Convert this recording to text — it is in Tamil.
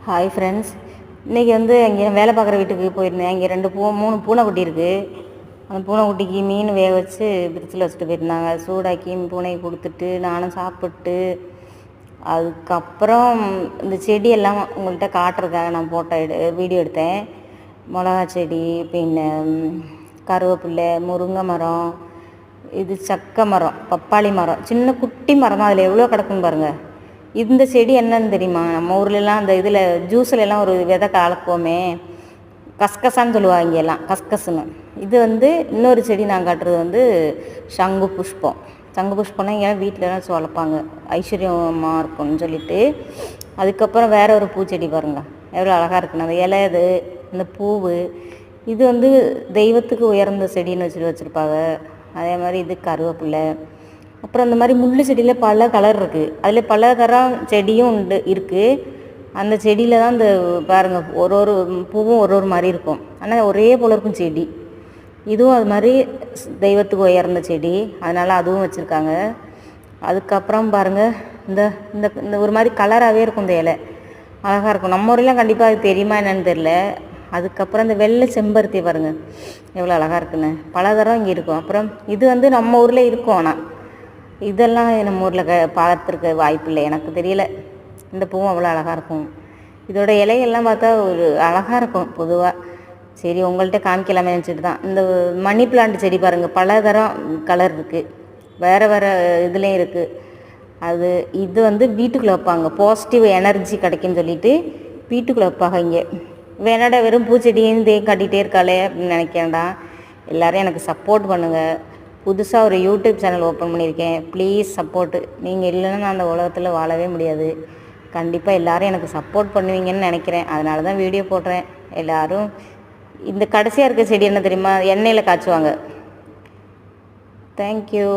ஹாய் ஃப்ரெண்ட்ஸ், இன்றைக்கி இங்கே வேலை பார்க்குற வீட்டுக்கு போயிருந்தேன். இங்கே 3 பூனைக்குட்டி இருக்குது. அந்த பூனைக்குட்டிக்கு மீன் வேக வச்சு பிரிட்ஜில் வச்சுட்டு போயிருந்தாங்க. சூடாக்கி பூனைக்கு கொடுத்துட்டு நானும் சாப்பிட்டு, அதுக்கப்புறம் இந்த செடியெல்லாம் உங்கள்கிட்ட காட்டுறதுக்காக நான் வீடியோ எடுத்தேன். மிளகா செடி, பின்ன கருவேப்பில்லை, முருங்கை மரம், இது சக்கை மரம், பப்பாளி மரம், சின்ன குட்டி மரம் தான். அதில் எவ்வளோ கிடக்குன்னு பாருங்கள். இந்த செடி என்னன்னு தெரியுமா? நம்ம ஊர்லெலாம் அந்த இதில் ஜூஸ்லலாம் ஒரு விதை கலக்குவோமே, கஸ்கசான்னு சொல்லுவாங்க இங்கெல்லாம், கஸ்கஸ்ன்னு. இது இன்னொரு செடி நான் காட்டுறது சங்கு புஷ்பம். சங்கு புஷ்பம்னா இங்கே வீட்டிலலாம் வளர்ப்பாங்க, ஐஸ்வர்யமாக இருக்கும்னு சொல்லிட்டு. அதுக்கப்புறம் வேற ஒரு பூச்செடி பாருங்கள், எவ்வளோ அழகாக இருக்குன்னு. அந்த இலை, இது இந்த பூவு, இது தெய்வத்துக்கு உயர்ந்த செடின்னு வச்சுருப்பாங்க. அதே மாதிரி இது கருவேப்பில்லை. அப்புறம் அந்த மாதிரி முள் செடியில் பல கலர் இருக்குது. அதில் பல தரம் செடியும் இருக்குது. அந்த செடியில் தான் இந்த பாருங்கள், ஒரு பூவும் ஒரு மாதிரி இருக்கும். ஆனால் ஒரே போல் இருக்கும் செடி. இதுவும் அது மாதிரி தெய்வத்துக்கு உயர்ந்த செடி, அதனால் அதுவும் வச்சுருக்காங்க. அதுக்கப்புறம் பாருங்கள், இந்த இந்த ஒரு மாதிரி கலராகவே இருக்கும். இந்த இலை அழகாக இருக்கும். நம்ம ஊரெலாம் கண்டிப்பாக அது தெரியுமா என்னன்னு தெரில. அதுக்கப்புறம் இந்த வெள்ளை செம்பருத்தி பாருங்கள் எவ்வளோ அழகாக இருக்குன்னு. பல தரம் இங்கே இருக்கும். அப்புறம் இது நம்ம ஊரில் இருக்கும், ஆனால் இதெல்லாம் நம்ம ஊரில் பார்த்துருக்க வாய்ப்பு இல்லை, எனக்கு தெரியல. இந்த பூவும் அவ்வளோ அழகாக இருக்கும். இதோட இலையெல்லாம் பார்த்தா ஒரு அழகாக இருக்கும் பொதுவாக. சரி, உங்கள்கிட்ட காமிக்கலாமே நினச்சிட்டு தான். இந்த மணி பிளான்ட் செடி பாருங்கள், பல தரம் கலர் இருக்குது, வேறு வேறு இதுலேயும் இருக்குது. இது வீட்டுக்குள்ளே வைப்பாங்க, பாசிட்டிவ் எனர்ஜி கிடைக்குன்னு சொல்லிட்டு வீட்டுக்குள்ளே வைப்பாங்க. இங்கே வேணாடா வெறும் பூச்செடியும் காட்டிகிட்டே இருக்காளே அப்படின்னு நினைக்கிறேன்டா. எல்லோரும் எனக்கு சப்போர்ட் பண்ணுங்கள். புதுசாக ஒரு யூடியூப் சேனல் ஓப்பன் பண்ணியிருக்கேன், ப்ளீஸ் சப்போர்ட்டு. நீங்கள் இல்லைன்னா நான் அந்த உலகத்தில் வாழவே முடியாது. கண்டிப்பாக எல்லோரும் எனக்கு சப்போர்ட் பண்ணுவீங்கன்னு நினைக்கிறேன், அதனால தான் வீடியோ போடுறேன். எல்லோரும் இந்த கடைசியாக இருக்க செடி என்ன தெரியுமா? எண்ணெயில் காய்ச்சுவாங்க. தேங்க்யூ.